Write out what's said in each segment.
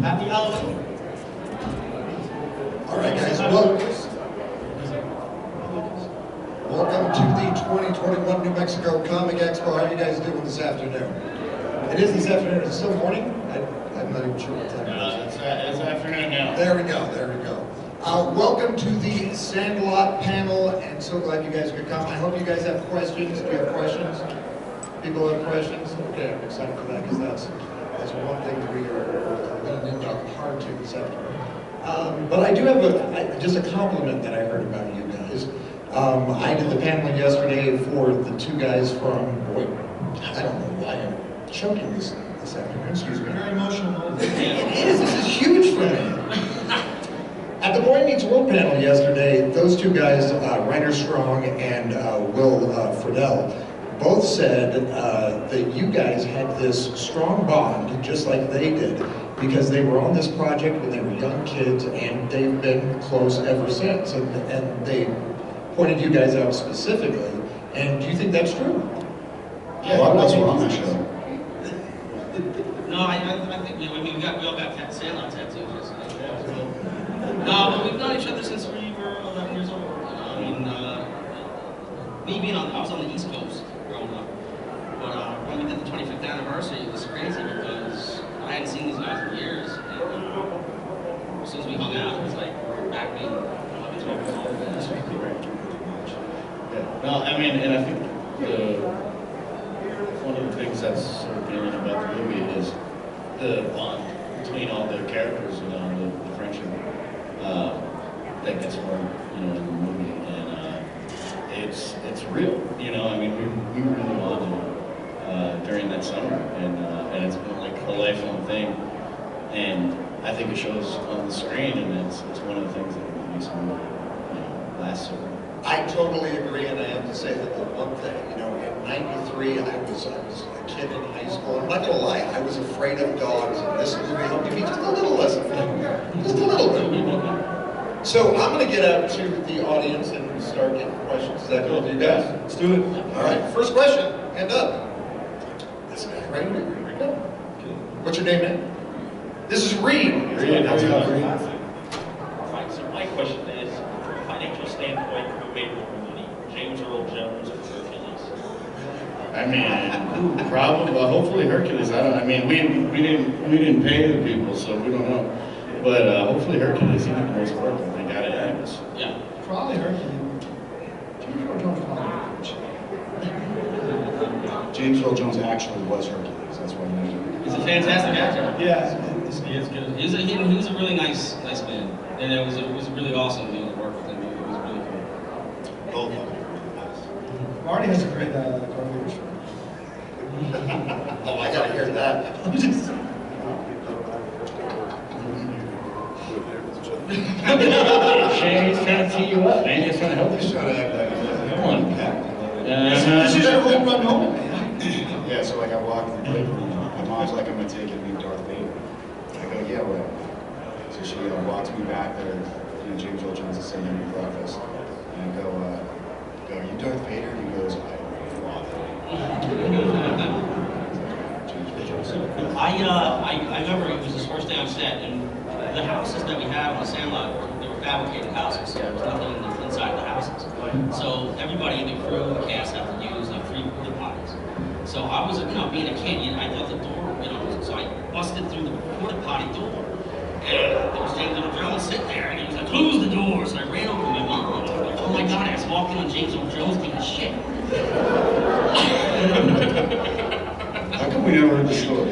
Happy Halloween. All right, guys, welcome to the 2021 New Mexico Comic Expo. How are you guys doing this afternoon? It is this afternoon. It's still morning? I'm not even sure what time it is. It's afternoon now. There we go. Welcome to the Sandlot panel, and so glad you guys could come. I hope you guys have questions. Do you have questions? People have questions? Okay, I'm excited for that because that's one thing we are leaning hard to this afternoon. But I do have just a compliment that I heard about you guys. I did the panel yesterday for the two guys from, boy, I don't know why I'm choking this afternoon, excuse me. Very emotional. It is, this is huge for me. At the Boy Meets World panel yesterday, those two guys, Ryder Strong and Will Friedle, both said that you guys had this strong bond, just like they did, because they were on this project when they were young kids, and they've been close ever since. And they pointed you guys out specifically. And do you think that's true? Yeah, a lot of us were on that show. No, I think we all got Sandlot tattoos yesterday. No, but we've known each other since we were 11 years old. I mean, I was on the East Coast growing up. But when we did the 25th anniversary, it was crazy because I hadn't seen these guys in years. And as soon as we hung out, it was like we're back being 11, 12 years old. Yeah. No, I mean, and I think one of the things that's sort of appealing about the movie is the bond between all the characters, you know, the friendship that gets formed, you know, in the movie, and it's real, you know. I mean, we really bonded during that summer, and it's been like a lifelong thing, and I think it shows on the screen, and it's one of the things that makes the movie, you know, last so long. I totally agree, and I have to say that the one thing, you know, in '93, I was a kid in high school. I'm not gonna lie, I was afraid of dogs, and this movie helped me just a little less afraid. Just a little bit. So I'm gonna get out to the audience and start getting questions. Is that cool with you guys? Let's do it. All right, first question, hand up. This guy, right here, here we go. What's your name, man? This is Reed. Reed, how's it going? Right, so my question is, from a financial standpoint, who made more money, James Earl Jones or Hercules? I mean, probably, well, hopefully Hercules. I mean, we didn't pay the people, so we don't know. But hopefully Hercules, he did the most work. They got it out of us. Yeah. Probably Hercules. James Earl Jones probably. James Earl Jones actually was Hercules. That's why he knew. He's a fantastic actor. Yeah. He is good. He was a really nice man. And it was really awesome to work with him. It was really cool. Both of them. Marty has a great cartoon show. Oh, I gotta hear that. Shane, he's trying to tee you up, man. He's trying to help you. He's trying to act like Come on. This is your home run moment, man. Yeah, so like I walked through the room. My mom's like, I'm gonna take it and meet Darth Vader. I go, yeah, what? So she walks me back there. You know, James Earl Jones is sitting there in breakfast. And I go, are you Darth Vader? And he goes, I remember it was his first day on set, and the houses that we have on Sandlot, they were fabricated houses, so there was nothing inside the houses. So everybody in the crew, the cast, had to use like 3 porta potties. So I was, being a kid, I thought the door, so I busted through the porta potty door, and there was James Earl Jones sitting there, and he was like, close the door. So I ran over to my mom. I was like, oh my God, I was walking on James Earl Jones taking shit. How come we never heard the story?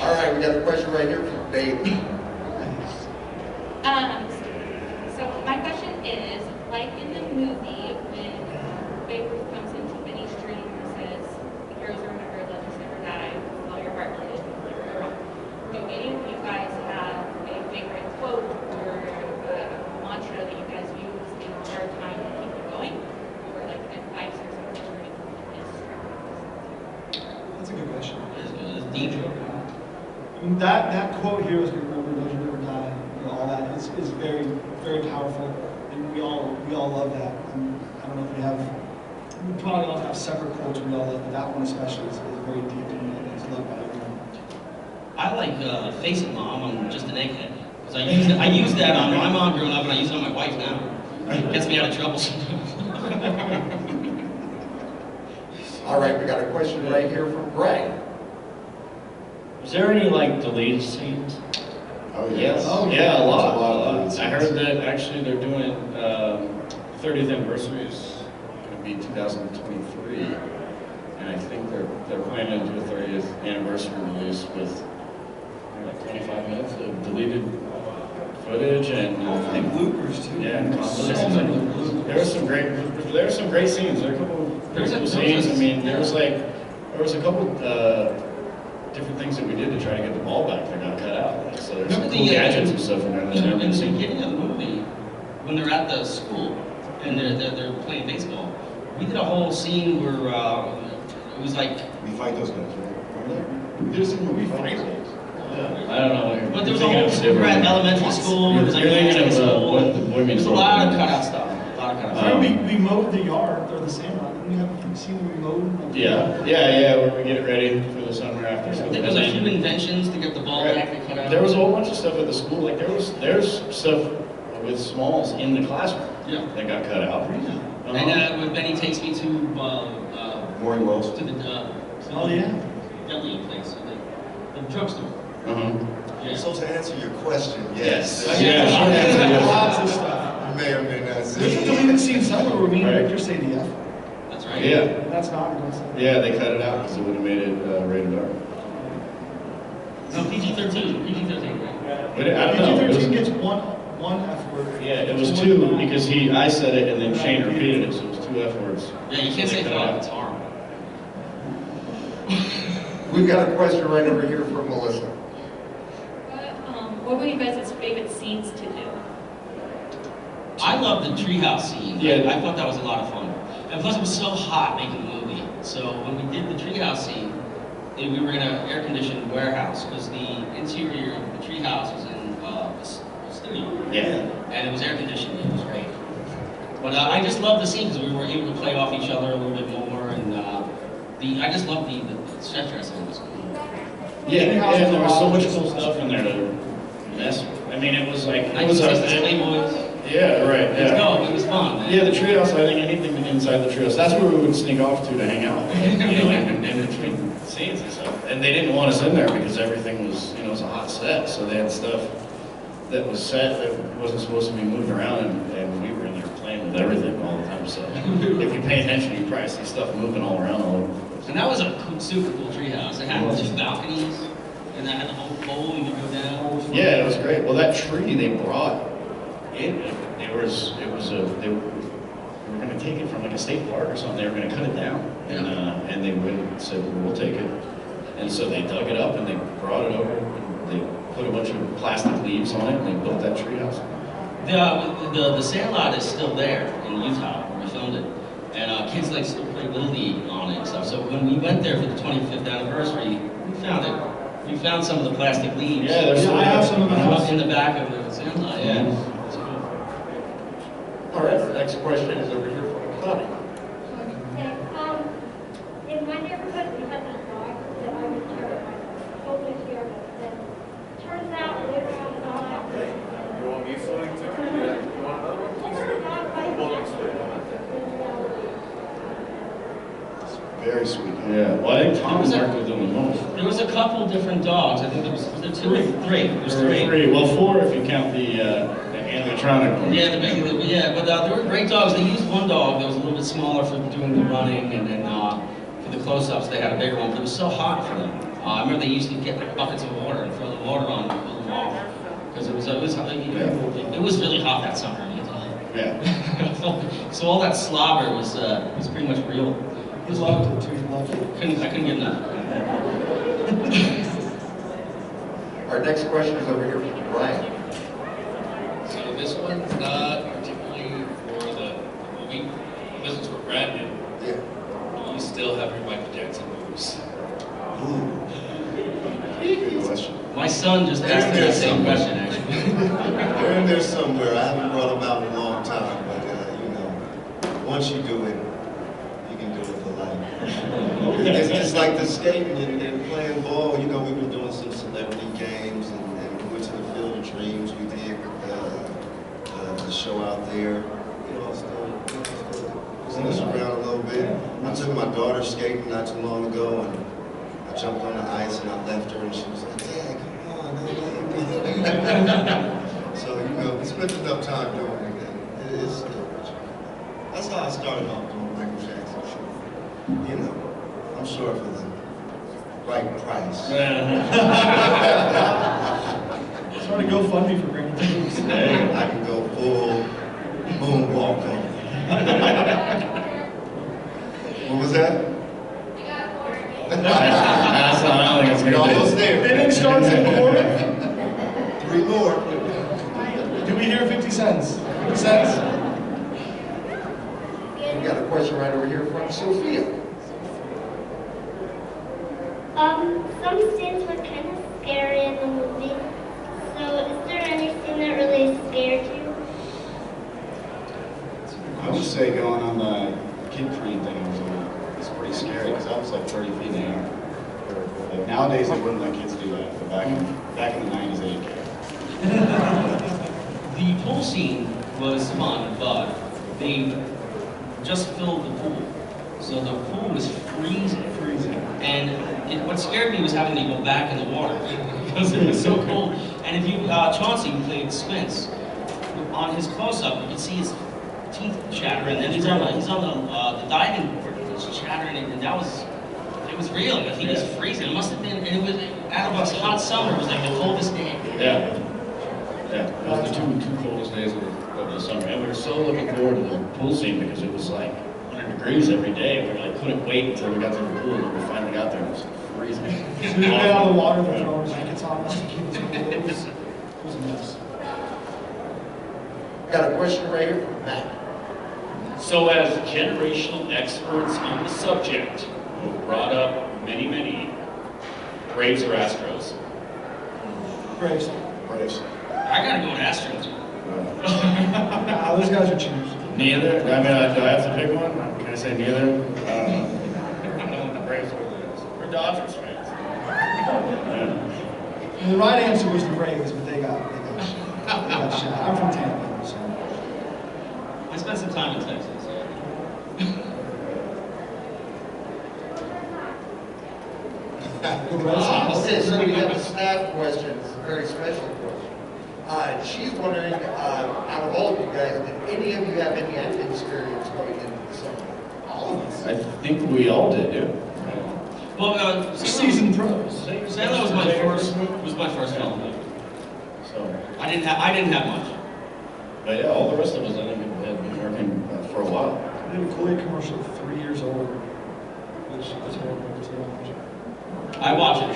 All right, we got a question right here from Bailey. So my question is, like in the movie, when Babe Ruth comes into Benny's dream and says, heroes are remembered, legends never die, all your heart will live. Do any of you guys have a favorite quote or mantra that you guys use in your time to keep it going? Or like advice or something or anything like this? That's a good question. It's deep. I mean, that quote, heroes we remember, legends never die, you know, all that is very, very powerful, and we all love that. I don't know if we probably all have separate quotes we all love, but that one especially is very deep and it's loved by everyone. I like Face It Mom on Just an Egghead. Because I use that on my mom growing up, and I use it on my wife now. It gets me out of trouble sometimes. All right, we got a question right here from Greg. Was there any like deleted scenes? Oh, Yes. yes. Yeah, a lot. There's a lot of I heard that actually they're doing 30th anniversary is going to be 2023, and I think they're planning to do a 30th anniversary release with like 25 minutes of deleted footage and And bloopers too. yeah, and So combos. many bloopers. There were some great scenes. There were a couple There's a- cool scenes. I mean, there was a couple different things that we did to try to get the ball back that got cut out. So there's some Remember cool the, gadgets and stuff in there that I've never In the seen. beginning of the movie, when they're at the school and they're playing baseball, we did a whole scene where it was like, We fight those guys, right? Remember that? There's a movie fight. I don't know what you're but there was a thinking whole, of, we were at Sid. elementary school, it was like You're thinking elementary of school. what the Boy Meets There's a World lot of movie. cutout stuff, a lot of cutout Oh. stuff. Remember we mowed the yard, or the Sandlot, didn't we have a scene where we mowed? Yeah, where we get it ready for the summer after I school. think there's a few inventions to get the ball back that cut out. There was a whole bunch of stuff at the school, like there's stuff with Smalls in the classroom Yeah. that got cut out. And when Benny takes me to Maury Wells. the Oh, yeah. deli place, the drugstore. Uh-huh. Yeah. So to answer your question, Yes. yes. Yeah, short answer, yes. Lots of stuff. You may or may not There's a see. deleted scene somewhere where me and Right. Victor say the F. That's right. Yeah, And that's not going to say. yeah, they cut it out because it would have made it rated R. No, PG-13, PG-13, right? But I don't know. it was- PG-13 gets one F word. Yeah, it was One two nine. because I said it and then Shane repeated it, so it was two F words. Yeah, you can't say fuck, it's horrible. We've got a question right over here from Melissa. What were you guys' favorite scenes to do? I love the treehouse scene. Yeah. I thought that was a lot of fun. And plus it was so hot making the movie. So when we did the treehouse scene, we were in an air-conditioned warehouse because the interior of the treehouse was in a studio. Yeah. And it was air-conditioned, it was great. But I just loved the scene because we were able to play off each other a little bit more. And I just loved the set dressing. It was cool. Yeah, there was so much cool stuff in there to mess with. I mean, it was like, it was 1960s Playboys. yeah, right, Let's yeah. go, it was fun, man. Yeah, the treehouse, I think anything inside the treehouse, that's where we would sneak off to hang out, you know, in between scenes and stuff. And they didn't want us in there because everything was, you know, it was a hot set, so they had stuff that was set that wasn't supposed to be moved around, and we were in there playing with everything all the time, so if you pay attention, you probably see stuff moving all around all over the place. And that was a super cool treehouse. It had two balconies, and that had the whole pole you could go down. Yeah, it was great. Well, that tree they brought, they were going to take it from like a state park or something. They were going to cut it down, and they said, well, we'll take it. And so they dug it up and they brought it over. And they put a bunch of plastic leaves on it, and they built that tree house. The Sandlot is still there in Utah where we filmed it, and kids like still play Little League on it and stuff. So when we went there for the 25th anniversary, we found it. We found some of the plastic leaves. Yeah, there's I have some in the house. in the back of the Sandlot. Yeah. It's cool. All right, the next question is over here from Connie. In my neighborhood, we had this dog that I was terrified, totally scared of. And turns out later on in life, You want me filling too? Yeah. You want another one? poor dog bites Well, me. explain. Very sweet. Yeah, well, I think Tom worked with them the most. There was a couple different dogs. I think there was two or three. There was There were three. three, well, four if you count the animatronic one. Yeah, but there were great dogs. They used one dog that was a little bit smaller for doing the running, and then for the close-ups they had a bigger one. But it was so hot for them. I remember they used to get like buckets of water and throw the water on and cool them off because it was really hot that summer in Utah. Yeah. So all that slobber was pretty much real. He loved it too, he loved it. I couldn't get enough. Our next question is over here from Brian. So this one's not particularly for the movie. This is for Brandon. Yeah. Do you still have your Michael Jackson moves? Good question. My son just asked me the same question, actually. They're in there somewhere. I haven't brought them out in a long time, but you know, once you do it, you can do it for life. It's like the skating and playing ball. You know, we were doing some celebrity games, and we went to the Field of Dreams. We did the show out there. You know, still messed around a little bit. I took my daughter skating not too long ago, and I jumped on the ice and I left her, and she was like, "Dad, come on, no leave." So you know, we spent enough time doing it. And it is still. That's how I started off doing Michael Jackson. You know, I'm sure for the right price. Start a GoFundMe for Brandon Taylor's. I can go full moonwalk on it. What was that? That's not, I don't think it's We're gonna almost do. there. Bidding starts in quarter. 3 more. Do we hear 50 cents? 50 cents? We got a question right over here from Sophia. Some scenes were kind of scary in the movie. So is there any scene that really scared you? I would say going on the kid train thing was pretty scary because I was like 30 feet in the air. Like nowadays they wouldn't let kids do that, but back in the 90s they didn't care. The pool scene was fun, but they just filled the pool. So the pool was freezing. And what scared me was having to go back in the water because it was so cold. And if you, Chauncey, who played Spence, on his close-up, you could see his teeth chattering, and he's on the diving board, and he's chattering, and that was, it was real, because he was freezing. It must have been, and it was, out of a hot summer, it was like the coldest day. Yeah. Yeah, it was the two coldest days of the summer. And we were so looking forward to the pool scene because it was like 100 degrees every day. We like couldn't wait until we got to the pool, and we finally got there and it was freezing. So we get out of the water, they're throwing blankets on us to keep us cool. It was a mess. Got a question right here from Matt. So as generational experts on the subject, who brought up many, Braves or Astros? Braves. Braves. I gotta go with Astros. Those guys are cheaters. Neither. I mean, do I have to pick one? Can I say neither? The Braves or Dodgers fans. And the right answer was the Braves, but they got shot. I'm from Tampa, so. I spent some time in Texas. Okay, so we have a staff question. It's a very special question. She's wondering, out of all of you guys, did any of you have any acting experience going into the summer? All of us. I think we all did, yeah. Well, Seasoned pros. Sandlot was my first film. So, I didn't have much. but yeah, all the rest of us, I think, had been working for a while. I did a Kool-Aid commercial 3 years old, which was horrible to watch. I watch it.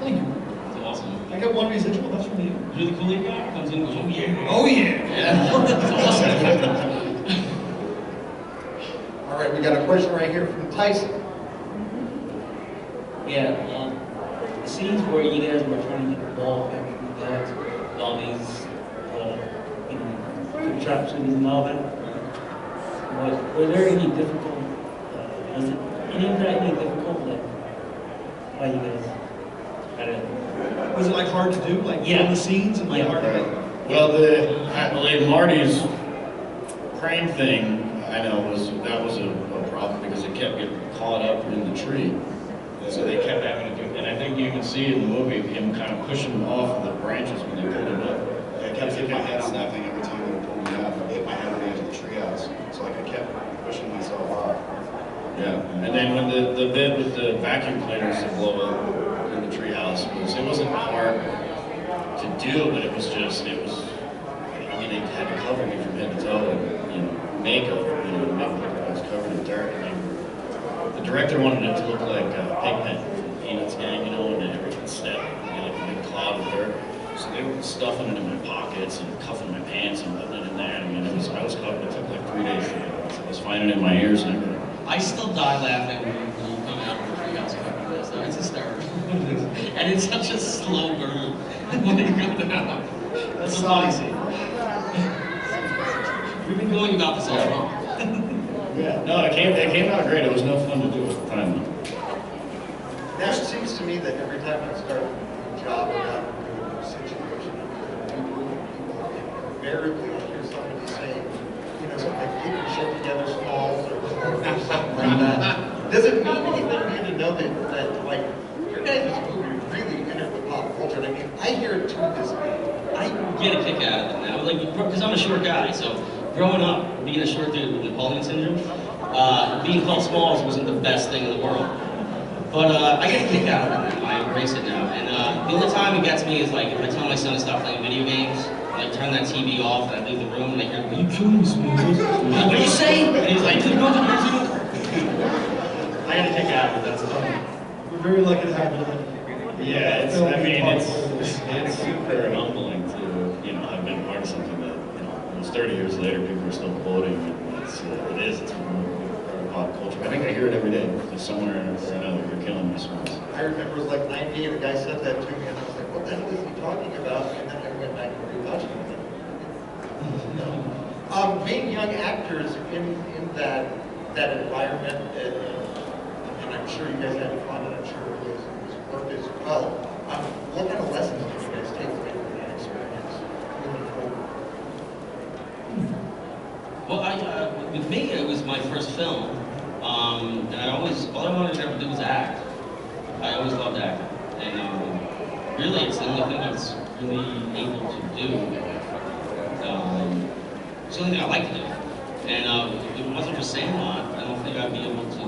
Thank you. It's awesome. I got one residual, that's from you. You're the Kool-Aid guy? Comes in and goes, oh yeah. Oh yeah. Yeah. It's awesome. All right, we got a question right here from Tyson. Yeah, the scenes where you guys were trying to get the ball back from the guys, all these, contraptions and all that, were there any difficult, was it any of that any difficult, like, why you guys had it? Was it like hard to do? Like Yeah. the scenes and like Yeah. hard to do? Well, I believe Marty's crane thing, I know, that was a problem because it kept getting caught up in the tree. So they kept having to do, and I think you can see in the movie him kind of pushing off of the branches when they pulled him up. I kept hitting my head on that thing every time they would pull me up. I hit my head on the edge of the treehouse. So like I kept pushing myself off. Yeah, and then when the bit with the vacuum cleaners to blow up in the treehouse it wasn't hard to do, but it was, I mean, they had to cover me from head to toe in makeup, make it look like I was covered in dirt. The director wanted it to look like Pigpen from Peanuts gang, and every step, like a big cloud of dirt. So they were stuffing it in my pockets and cuffing my pants and putting it in there. I mean, I was covered. It took like 3 days to do it. So I was finding it in my ears and everything. I still die laughing when you come out of the treehouse covered in this. It's hysterical. And it's such a slow burn when you go down. That's a funny scene. We've been going about this all wrong. Yeah, no, it came out great. It was no fun to do it. find them. Now it seems to me that every time I start a new job or have a new situation, people invariably I hear somebody saying, you know, something like keep your shit together, Smalls, or something like that. Does it mean anything to you to know that like your guys' movie really entered the pop culture? And I mean, I hear it to this day. I get a kick out of it now, like, because I'm a short guy, so growing up, being a short dude with Napoleon syndrome, being called Smalls wasn't the best thing in the world. But I get a kick out of it now, I embrace it now. And the only time it gets me is like, if I tell my son to stop playing video games, I turn that TV off and I leave the room and I hear, "Are you killing me, Smalls?" I'm like, "What are you saying?" And he's like, "Go to the museum." I get a kick out of it, that's funny. We're very lucky to have you. Yeah, it's super humbling to, you know, I've been part of something that, you know, almost 30 years later, people are still quoting, and it's a part of pop culture. I think I hear it every day, just somewhere or another, "You're killing me, Smalls." I remember it was like 90, and the guy said that to me, and I was like, what the hell is he talking about? And then I went back and rewatched it. Being young actors in that environment, and I'm sure you guys had fun, and I'm sure it was worked as well. What kind of lessons did you guys take away from that experience moving forward? Well, with me, it was my first film, and all I wanted to ever do was act. I always loved acting, and really, it's the only thing I was really able to do. It's the only thing I like to do. And if it wasn't for Sandlot, I don't think I'd be able to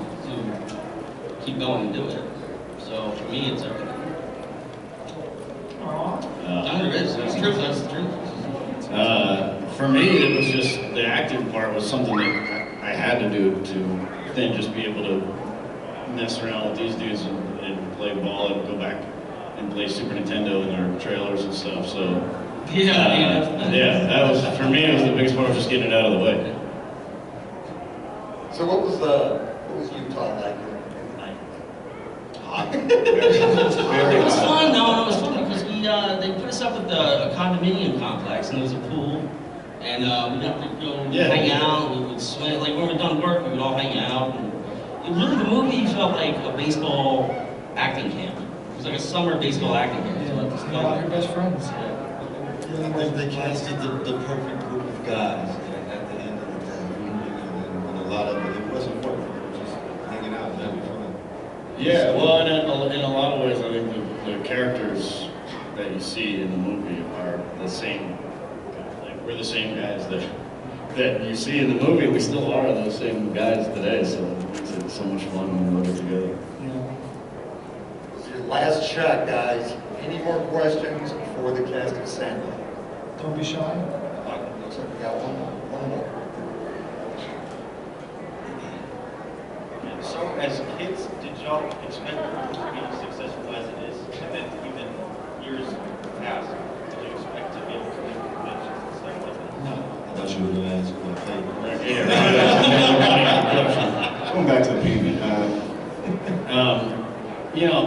keep going and do it. So for me, it's everything. There is. That's true. That's the truth. For me, it was just the acting part was something that I had to do to then just be able to mess around with these dudes and play ball and go back and play Super Nintendo in our trailers and stuff. So yeah, that was for me. It was the biggest part of just getting it out of the way. So what was Utah like in the 90s? Hot. It was fun, though. It was fun because they put us up at a condominium complex, and there was a pool, and we got to go hang out. We would swim. Like when we were done work, we would all hang out. And really, the movie felt like a baseball acting camp. It was like a summer baseball acting camp. Yeah, a lot of your best friends. They casted the perfect group of guys at the end of the day. You know, and a lot of it wasn't work. It was just hanging out and having fun. Yeah, well, in a lot of ways, I think the characters that you see in the movie are the same. Like we're the same guys that you see in the movie. We still are those same guys today. So it makes it so much fun when we work together. This is your last shot, guys. Any more questions for the cast of Sandlot? Don't be shy. Looks like we got one more. So, as kids, did y'all expect it to be successful as it is? And then, even years past, did you expect to be able to do conventions and stuff like that? No. I thought you were going to ask what I paid. Going back to the payment, You know,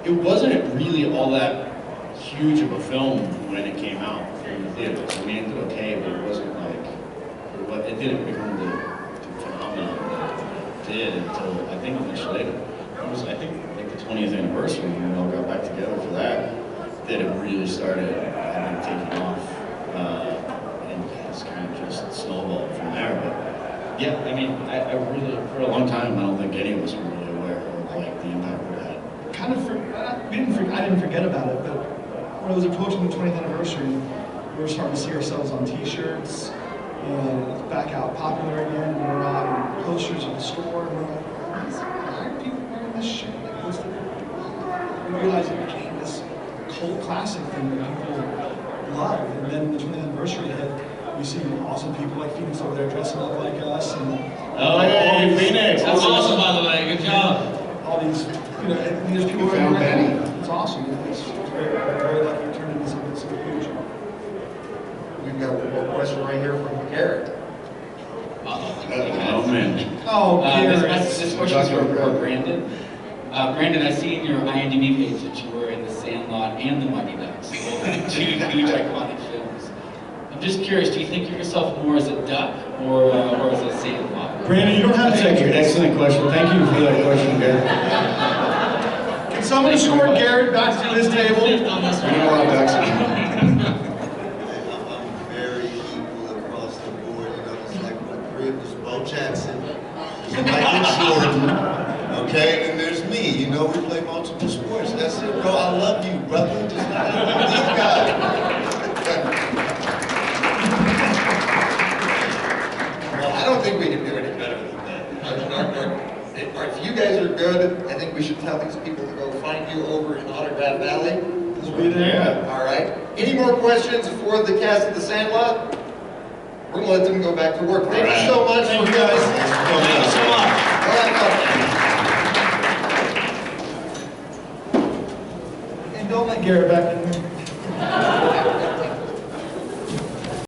it wasn't really all that huge of a film when it came out in the theaters. I mean, it did okay, but it wasn't like, it didn't become the phenomenon that it did until, I think, much later. It was, I think, like the 20th anniversary, when we all got back together for that it really started, I think, taking off. And it's kind of just snowballed from there. But yeah, I mean, I really, for a long time, I don't think any of us were really aware of like the impact it had. I didn't forget about it, but when it was approaching the 20th anniversary, we were starting to see ourselves on T-shirts, and it's back out popular again. We were on posters at the store, and we're like, why are people wearing this shit? Like, what's the... We realized it became this cult classic thing that people love, and then the 20th anniversary hit. We see awesome people like Phoenix over there dressing up like us, and Phoenix! That's awesome, by the way. Good job. all these, you know, and there's people found Benny. It's awesome. It's very lucky to turn into something huge. We've got one more question right here from Garrett. Oh man. Oh, This question is for Brandon. Brandon, I see in your IMDb page that you were in The Sandlot and The Mighty Ducks, both two huge iconic films. just curious, do you think of yourself more as a duck or as a sandlot? Brandon, you don't have to take it. Excellent question. Thank you for that question, Garrett. Can someone escort Garrett back to this table? You know what, Dax? I'm very equal across the board. You know, it's like my crib, there's Bo Jackson, there's Michael Jordan, okay, and there's me. You know, we play multiple sports. That's it, bro. I love you, brother. Just like these guys. Well, I don't think we can do any better than that. If you guys are good, I think we should tell these people to go find you over in Autograph Valley. We'll be there. All right. Any more questions for the cast of The Sandlot? We're going to let them go back to work. Thank you so much for coming. Thank Thank you so much. And don't let Garrett back in